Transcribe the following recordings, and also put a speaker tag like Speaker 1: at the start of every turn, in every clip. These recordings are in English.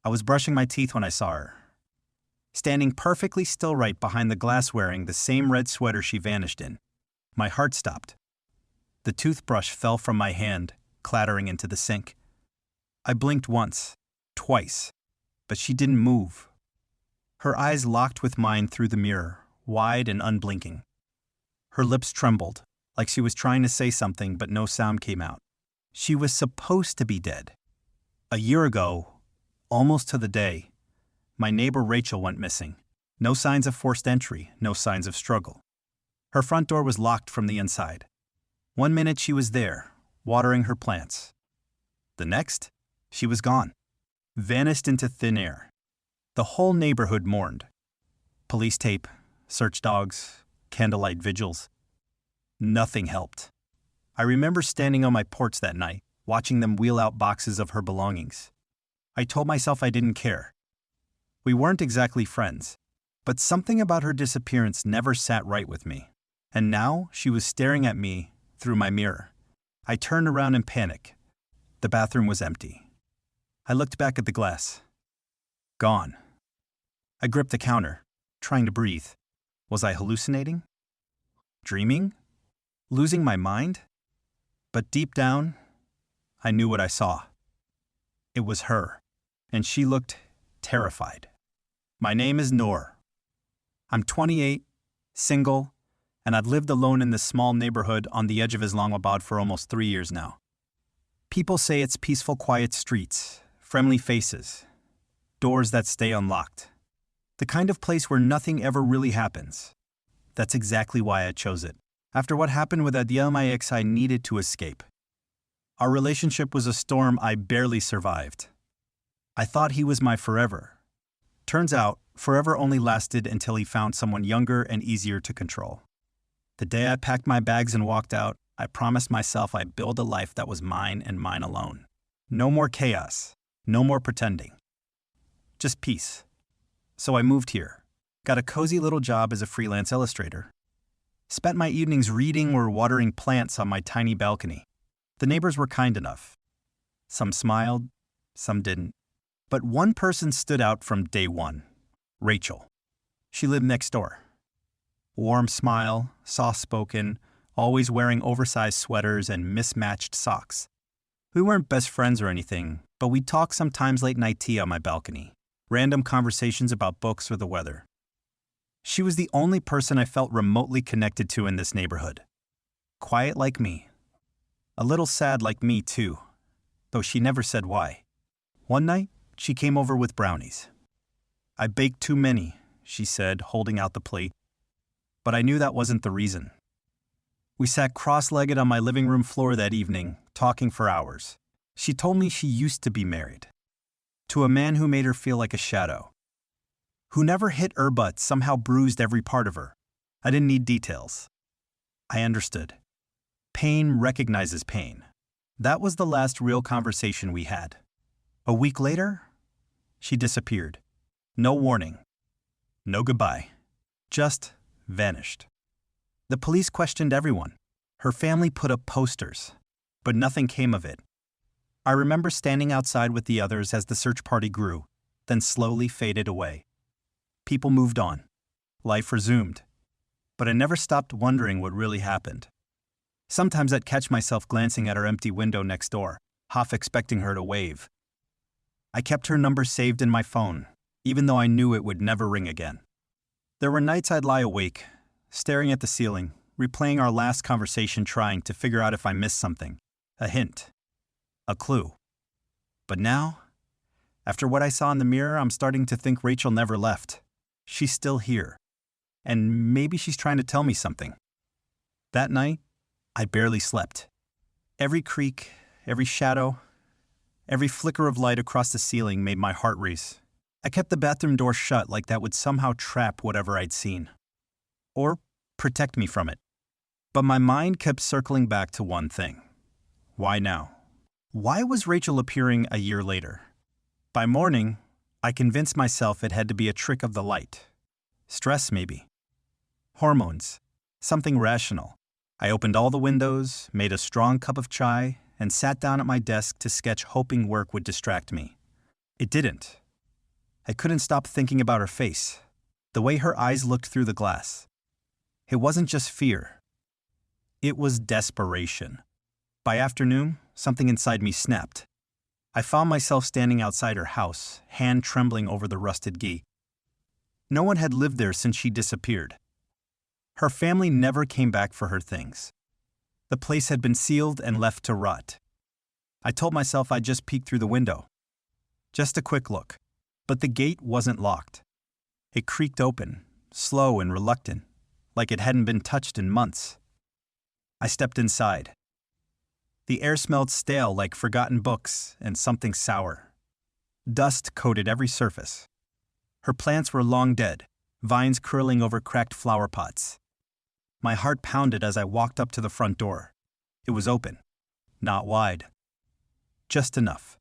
Speaker 1: I was brushing my teeth when I saw her, standing perfectly still right behind the glass wearing the same red sweater she vanished in. My heart stopped. The toothbrush fell from my hand, clattering into the sink. I blinked once, twice, but she didn't move. Her eyes locked with mine through the mirror, wide and unblinking. Her lips trembled, like she was trying to say something but no sound came out. She was supposed to be dead. A year ago, almost to the day, my neighbor Rachel went missing. No signs of forced entry, no signs of struggle. Her front door was locked from the inside. One minute she was there, watering her plants. The next, she was gone, vanished into thin air. The whole neighborhood mourned. Police tape, search dogs, candlelight vigils. Nothing helped. I remember standing on my porch that night, watching them wheel out boxes of her belongings. I told myself I didn't care. We weren't exactly friends, but something about her disappearance never sat right with me. And now she was staring at me through my mirror. I turned around in panic. The bathroom was empty. I looked back at the glass. Gone. I gripped the counter, trying to breathe. Was I hallucinating? Dreaming? Losing my mind? But deep down, I knew what I saw. It was her, and she looked terrified. My name is Noor. I'm 28, single, and I've lived alone in this small neighborhood on the edge of Islamabad for almost 3 years now. People say it's peaceful, quiet streets, friendly faces, doors that stay unlocked. The kind of place where nothing ever really happens. That's exactly why I chose it. After what happened with Adil, my ex, I needed to escape. Our relationship was a storm I barely survived. I thought he was my forever. Turns out, forever only lasted until he found someone younger and easier to control. The day I packed my bags and walked out, I promised myself I'd build a life that was mine and mine alone. No more chaos, no more pretending. Just peace. So I moved here, got a cozy little job as a freelance illustrator. Spent my evenings reading or watering plants on my tiny balcony. The neighbors were kind enough. Some smiled, some didn't. But one person stood out from day one. Rachel. She lived next door. Warm smile, soft-spoken, always wearing oversized sweaters and mismatched socks. We weren't best friends or anything, but we'd talk sometimes late-night tea on my balcony. Random conversations about books or the weather. She was the only person I felt remotely connected to in this neighborhood. Quiet like me. A little sad like me, too, though she never said why. One night, she came over with brownies. I baked too many, she said, holding out the plate. But I knew that wasn't the reason. We sat cross-legged on my living room floor that evening, talking for hours. She told me she used to be married. To a man who made her feel like a shadow. Who never hit her but somehow bruised every part of her. I didn't need details. I understood. Pain recognizes pain. That was the last real conversation we had. A week later, she disappeared. No warning. No goodbye. Just vanished. The police questioned everyone. Her family put up posters, but nothing came of it. I remember standing outside with the others as the search party grew, then slowly faded away. People moved on. Life resumed. But I never stopped wondering what really happened. Sometimes I'd catch myself glancing at her empty window next door, half expecting her to wave. I kept her number saved in my phone, even though I knew it would never ring again. There were nights I'd lie awake, staring at the ceiling, replaying our last conversation, trying to figure out if I missed something. A hint. A clue. But now, after what I saw in the mirror, I'm starting to think Rachel never left. She's still here. And maybe she's trying to tell me something. That night, I barely slept. Every creak, every shadow, every flicker of light across the ceiling made my heart race. I kept the bathroom door shut like that would somehow trap whatever I'd seen. Or protect me from it. But my mind kept circling back to one thing. Why now? Why was Rachel appearing a year later? By morning, I convinced myself it had to be a trick of the light. Stress, maybe. Hormones. Something rational. I opened all the windows, made a strong cup of chai, and sat down at my desk to sketch, hoping work would distract me. It didn't. I couldn't stop thinking about her face, the way her eyes looked through the glass. It wasn't just fear. It was desperation. By afternoon, something inside me snapped. I found myself standing outside her house, hand trembling over the rusted gate. No one had lived there since she disappeared. Her family never came back for her things. The place had been sealed and left to rot. I told myself I'd just peek through the window. Just a quick look. But the gate wasn't locked. It creaked open, slow and reluctant, like it hadn't been touched in months. I stepped inside. The air smelled stale like forgotten books and something sour. Dust coated every surface. Her plants were long dead, vines curling over cracked flower pots. My heart pounded as I walked up to the front door. It was open, not wide. Just enough.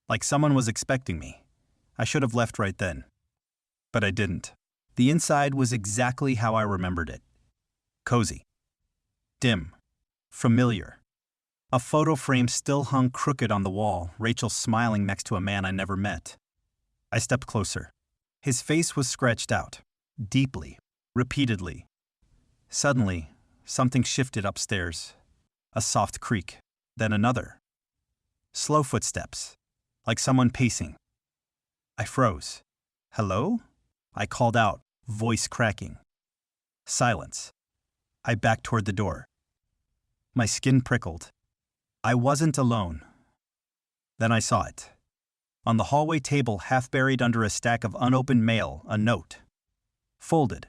Speaker 1: Like someone was expecting me. I should have left right then. But I didn't. The inside was exactly how I remembered it. Cozy. Dim. Familiar. A photo frame still hung crooked on the wall, Rachel smiling next to a man I never met. I stepped closer. His face was scratched out. Deeply. Repeatedly. Suddenly, something shifted upstairs. A soft creak. Then another. Slow footsteps. Like someone pacing. I froze. Hello? I called out, voice cracking. Silence. I backed toward the door. My skin prickled. I wasn't alone. Then I saw it. On the hallway table, half buried under a stack of unopened mail, a note. Folded.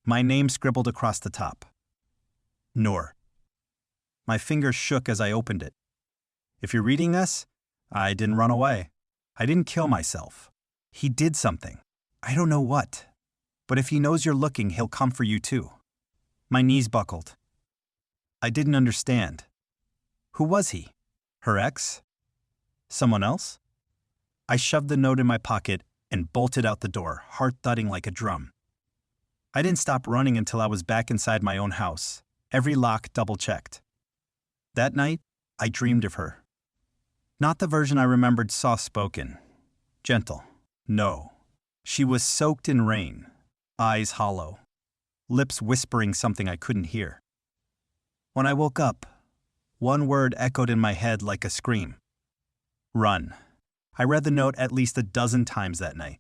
Speaker 1: My name scribbled across the top. Noor. My fingers shook as I opened it. If you're reading this, I didn't run away. I didn't kill myself. He did something. I don't know what. But if he knows you're looking, he'll come for you too. My knees buckled. I didn't understand. Who was he? Her ex? Someone else? I shoved the note in my pocket and bolted out the door, heart thudding like a drum. I didn't stop running until I was back inside my own house, every lock double-checked. That night, I dreamed of her. Not the version I remembered soft-spoken. Gentle. No. She was soaked in rain, eyes hollow, lips whispering something I couldn't hear. When I woke up, one word echoed in my head like a scream. Run. I read the note at least a dozen times that night.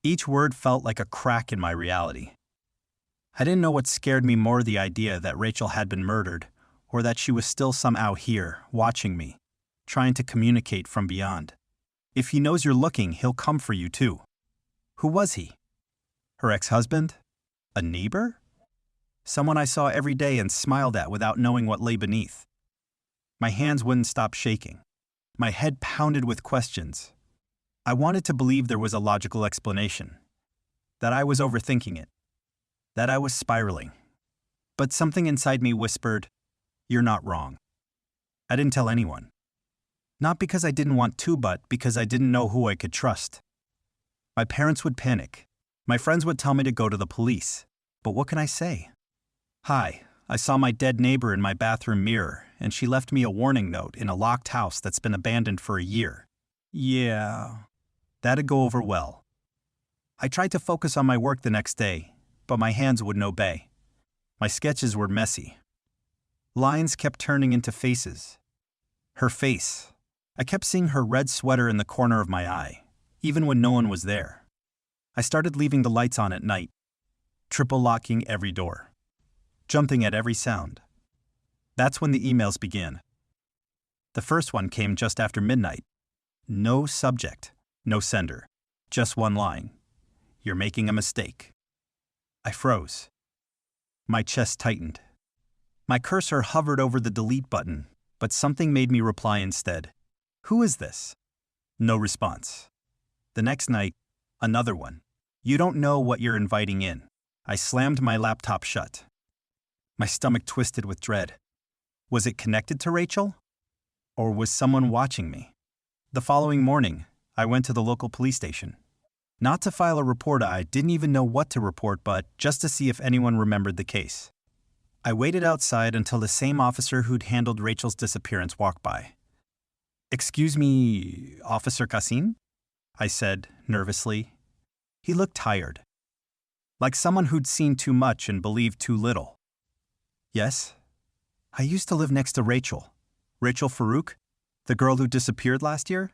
Speaker 1: Each word felt like a crack in my reality. I didn't know what scared me more, the idea that Rachel had been murdered, or that she was still somehow here, watching me, trying to communicate from beyond. If he knows you're looking, he'll come for you too. Who was he? Her ex-husband? A neighbor? Someone I saw every day and smiled at without knowing what lay beneath. My hands wouldn't stop shaking. My head pounded with questions. I wanted to believe there was a logical explanation. That I was overthinking it. That I was spiraling. But something inside me whispered, "You're not wrong." I didn't tell anyone. Not because I didn't want to, but because I didn't know who I could trust. My parents would panic. My friends would tell me to go to the police. But what can I say? Hi, I saw my dead neighbor in my bathroom mirror, and she left me a warning note in a locked house that's been abandoned for a year. Yeah, that'd go over well. I tried to focus on my work the next day, but my hands wouldn't obey. My sketches were messy. Lines kept turning into faces. Her face. I kept seeing her red sweater in the corner of my eye, even when no one was there. I started leaving the lights on at night, triple locking every door, jumping at every sound. That's when the emails began. The first one came just after midnight. No subject, no sender, just one line. You're making a mistake. I froze. My chest tightened. My cursor hovered over the delete button, but something made me reply instead. Who is this? No response. The next night, another one. You don't know what you're inviting in. I slammed my laptop shut. My stomach twisted with dread. Was it connected to Rachel? Or was someone watching me? The following morning, I went to the local police station. Not to file a report, I didn't even know what to report, but just to see if anyone remembered the case. I waited outside until the same officer who'd handled Rachel's disappearance walked by. Excuse me, Officer Kassim? I said, nervously. He looked tired, like someone who'd seen too much and believed too little. Yes, I used to live next to Rachel. Rachel Farouk, the girl who disappeared last year?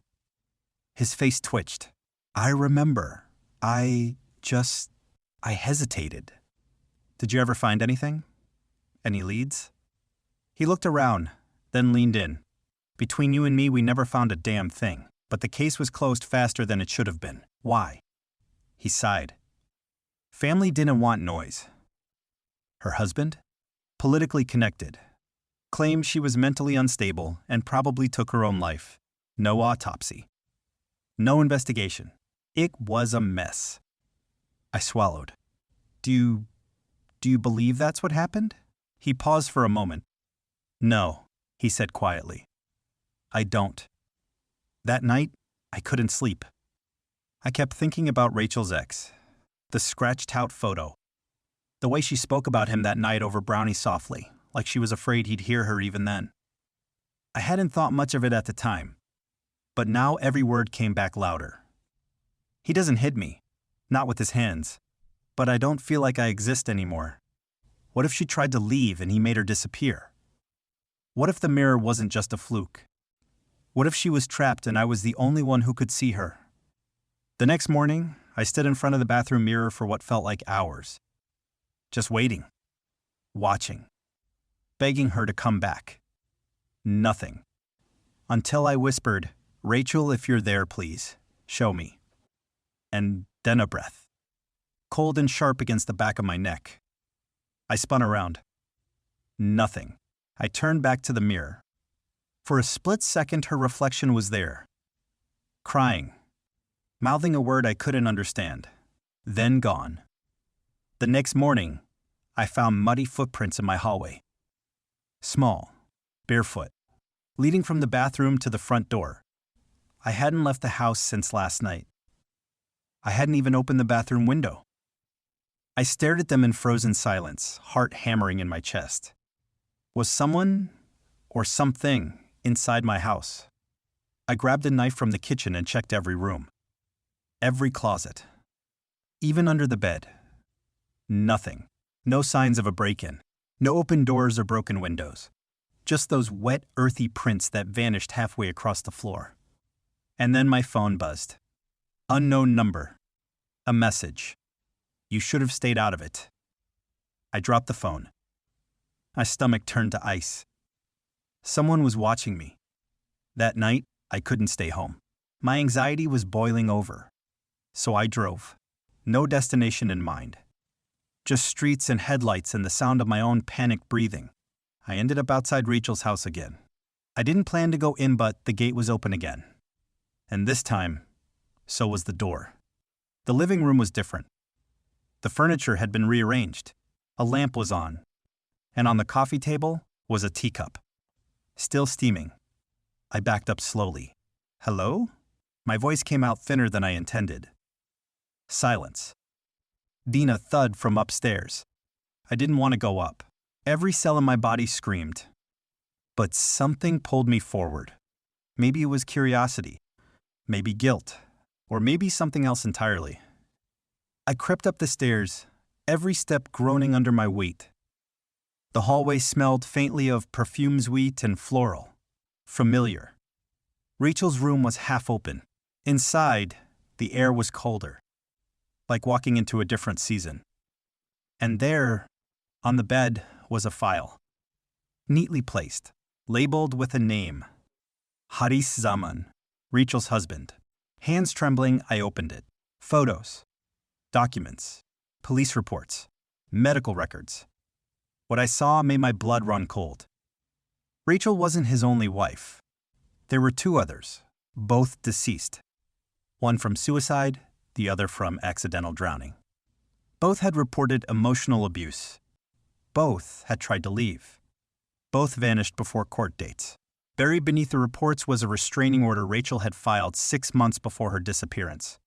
Speaker 1: His face twitched. I remember. I hesitated. Did you ever find anything? Any leads? He looked around, then leaned in. Between you and me, we never found a damn thing, but the case was closed faster than it should have been. Why? He sighed. Family didn't want noise. Her husband? Politically connected. Claimed she was mentally unstable and probably took her own life. No autopsy. No investigation. It was a mess. I swallowed. Do you believe that's what happened? He paused for a moment. No, he said quietly. I don't. That night, I couldn't sleep. I kept thinking about Rachel's ex, the scratched-out photo, the way she spoke about him that night over brownie softly, like she was afraid he'd hear her even then. I hadn't thought much of it at the time, but now every word came back louder. He doesn't hit me, not with his hands, but I don't feel like I exist anymore. What if she tried to leave and he made her disappear? What if the mirror wasn't just a fluke? What if she was trapped and I was the only one who could see her? The next morning, I stood in front of the bathroom mirror for what felt like hours. Just waiting. Watching. Begging her to come back. Nothing. Until I whispered, "Rachel, if you're there, please, show me." And then a breath. Cold and sharp against the back of my neck. I spun around. Nothing. I turned back to the mirror. For a split second, her reflection was there. Crying. Mouthing a word I couldn't understand. Then gone. The next morning, I found muddy footprints in my hallway. Small, barefoot, leading from the bathroom to the front door. I hadn't left the house since last night. I hadn't even opened the bathroom window. I stared at them in frozen silence, heart hammering in my chest. Was someone, or something, inside my house? I grabbed a knife from the kitchen and checked every room. Every closet. Even under the bed. Nothing. No signs of a break-in. No open doors or broken windows. Just those wet, earthy prints that vanished halfway across the floor. And then my phone buzzed. Unknown number. A message. You should have stayed out of it. I dropped the phone. My stomach turned to ice. Someone was watching me. That night, I couldn't stay home. My anxiety was boiling over. So I drove. No destination in mind. Just streets and headlights and the sound of my own panicked breathing. I ended up outside Rachel's house again. I didn't plan to go in, but the gate was open again. And this time, so was the door. The living room was different. The furniture had been rearranged. A lamp was on. And on the coffee table was a teacup. Still steaming. I backed up slowly. Hello? My voice came out thinner than I intended. Silence. Then a thud from upstairs. I didn't want to go up. Every cell in my body screamed. But something pulled me forward. Maybe it was curiosity. Maybe guilt. Or maybe something else entirely. I crept up the stairs, every step groaning under my weight. The hallway smelled faintly of perfumes, wheat, and floral. Familiar. Rachel's room was half open. Inside, the air was colder. Like walking into a different season. And there, on the bed, was a file. Neatly placed, labeled with a name. Haris Zaman, Rachel's husband. Hands trembling, I opened it. Photos. Documents. Police reports. Medical records. What I saw made my blood run cold. Rachel wasn't his only wife. There were two others, both deceased. One from suicide, the other from accidental drowning. Both had reported emotional abuse. Both had tried to leave. Both vanished before court dates. Buried beneath the reports was a restraining order Rachel had filed 6 months before her disappearance.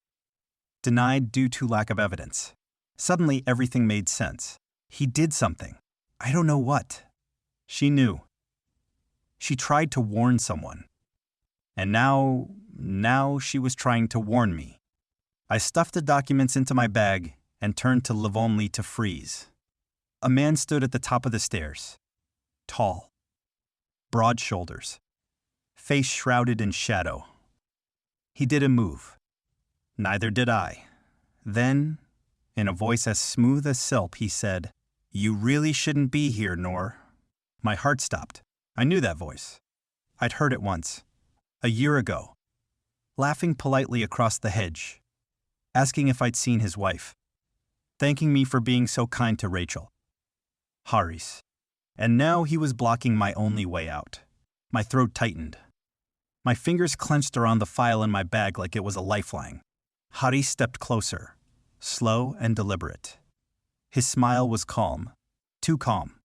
Speaker 1: Denied due to lack of evidence. Suddenly, everything made sense. He did something. I don't know what. She knew. She tried to warn someone. And now, Now she was trying to warn me. I stuffed the documents into my bag and turned to live only to freeze. A man stood at the top of the stairs. Tall. Broad shoulders. Face shrouded in shadow. He didn't move. Neither did I. Then, in a voice as smooth as silk, he said, "You really shouldn't be here, Noor." My heart stopped. I knew that voice. I'd heard it once. A year ago. Laughing politely across the hedge. Asking if I'd seen his wife. Thanking me for being so kind to Rachel. Haris. And now he was blocking my only way out. My throat tightened. My fingers clenched around the file in my bag like it was a lifeline. Haris stepped closer, slow and deliberate. His smile was calm. Too calm.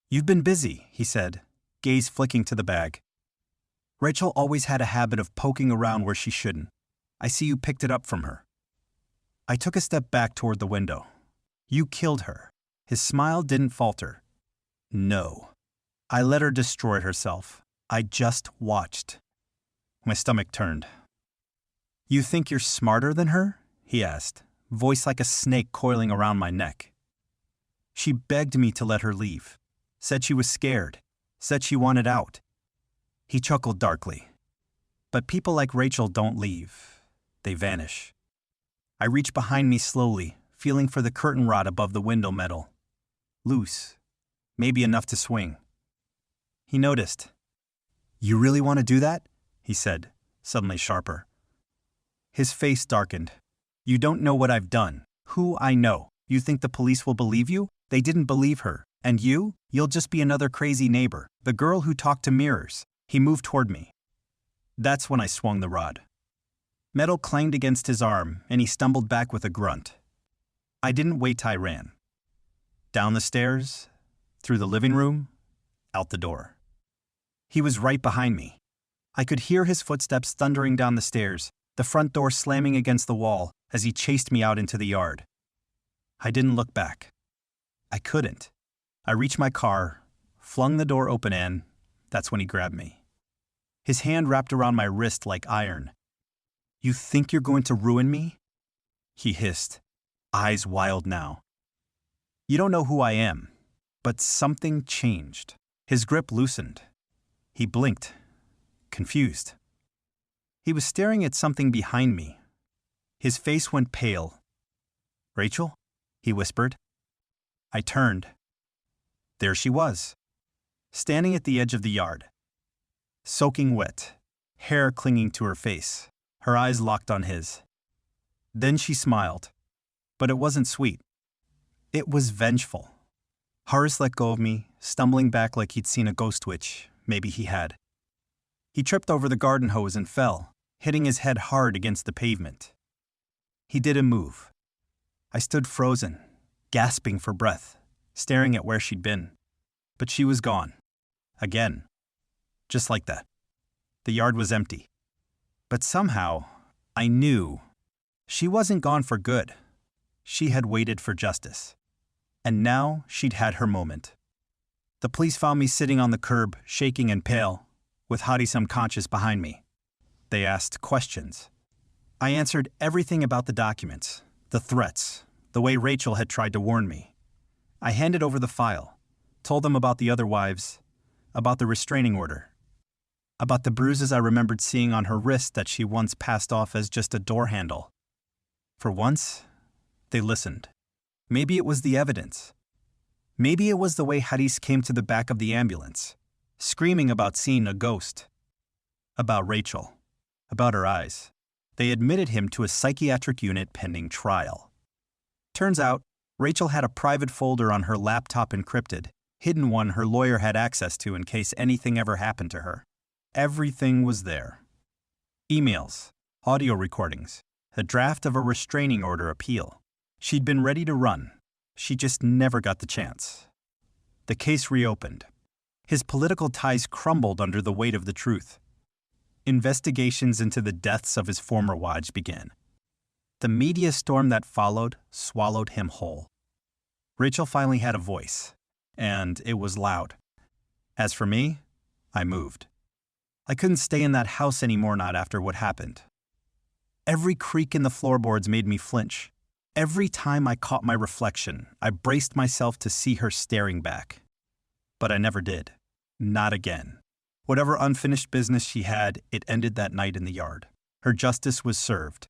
Speaker 1: "You've been busy," he said, gaze flicking to the bag. "Rachel always had a habit of poking around where she shouldn't. I see you picked it up from her." I took a step back toward the window. "You killed her." His smile didn't falter. "No. I let her destroy herself. I just watched." My stomach turned. "You think you're smarter than her?" he asked, voice like a snake coiling around my neck. "She begged me to let her leave. Said she was scared. Said she wanted out." He chuckled darkly. "But people like Rachel don't leave. They vanish." I reached behind me slowly, feeling for the curtain rod above the window metal. Loose. Maybe enough to swing. He noticed. "You really want to do that?" he said, suddenly sharper. His face darkened. "You don't know what I've done, who I know. You think the police will believe you? They didn't believe her. And you'll just be another crazy neighbor, the girl who talked to mirrors." He moved toward me. That's when I swung the rod. Metal clanged against his arm, and he stumbled back with a grunt. I didn't wait till I ran. Down the stairs, through the living room, out the door. He was right behind me. I could hear his footsteps thundering down the stairs, the front door slamming against the wall as he chased me out into the yard. I didn't look back. I couldn't. I reached my car, flung the door open, and that's when he grabbed me. His hand wrapped around my wrist like iron. "You think you're going to ruin me?" he hissed, eyes wild now. "You don't know who I am." But something changed. His grip loosened. He blinked, confused. He was staring at something behind me. His face went pale. "Rachel?" he whispered. I turned. There she was, standing at the edge of the yard. Soaking wet, hair clinging to her face, her eyes locked on his. Then she smiled, but it wasn't sweet. It was vengeful. Haris let go of me, stumbling back like he'd seen a ghost witch. Maybe he had. He tripped over the garden hose and fell, hitting his head hard against the pavement. He didn't move. I stood frozen, gasping for breath, staring at where she'd been. But she was gone. Again. Just like that. The yard was empty. But somehow, I knew she wasn't gone for good. She had waited for justice. And now she'd had her moment. The police found me sitting on the curb, shaking and pale, with Haris unconscious behind me. They asked questions. I answered everything about the documents, the threats, the way Rachel had tried to warn me. I handed over the file, told them about the other wives, about the restraining order, about the bruises I remembered seeing on her wrist that she once passed off as just a door handle. For once, they listened. Maybe it was the evidence. Maybe it was the way Haris came to the back of the ambulance, screaming about seeing a ghost. About Rachel. About her eyes. They admitted him to a psychiatric unit pending trial. Turns out, Rachel had a private folder on her laptop encrypted, hidden one her lawyer had access to in case anything ever happened to her. Everything was there. Emails, audio recordings, a draft of a restraining order appeal. She'd been ready to run. She just never got the chance. The case reopened. His political ties crumbled under the weight of the truth. Investigations into the deaths of his former wives began. The media storm that followed swallowed him whole. Rachel finally had a voice, and it was loud. As for me, I moved. I couldn't stay in that house anymore, not after what happened. Every creak in the floorboards made me flinch. Every time I caught my reflection, I braced myself to see her staring back. But I never did. Not again. Whatever unfinished business she had, it ended that night in the yard. Her justice was served.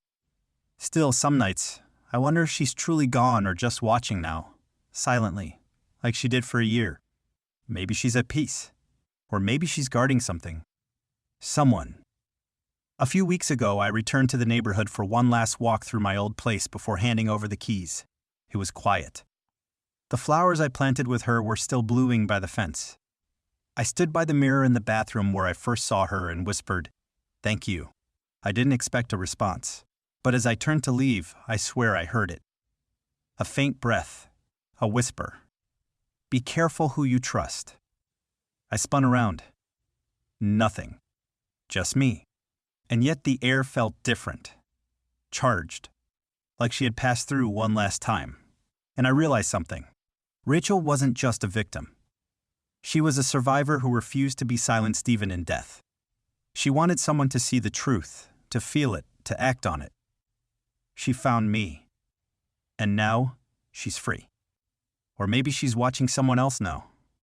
Speaker 1: Still, some nights, I wonder if she's truly gone or just watching now, silently, like she did for a year. Maybe she's at peace. Or maybe she's guarding something. Someone. A few weeks ago, I returned to the neighborhood for one last walk through my old place before handing over the keys. It was quiet. The flowers I planted with her were still blooming by the fence. I stood by the mirror in the bathroom where I first saw her and whispered, "Thank you." I didn't expect a response, but as I turned to leave, I swear I heard it. A faint breath, a whisper. "Be careful who you trust." I spun around. Nothing. Just me. And yet the air felt different. Charged. Like she had passed through one last time. And I realized something. Rachel wasn't just a victim. She was a survivor who refused to be silenced even in death. She wanted someone to see the truth, to feel it, to act on it. She found me. And now, she's free. Or maybe she's watching someone else now.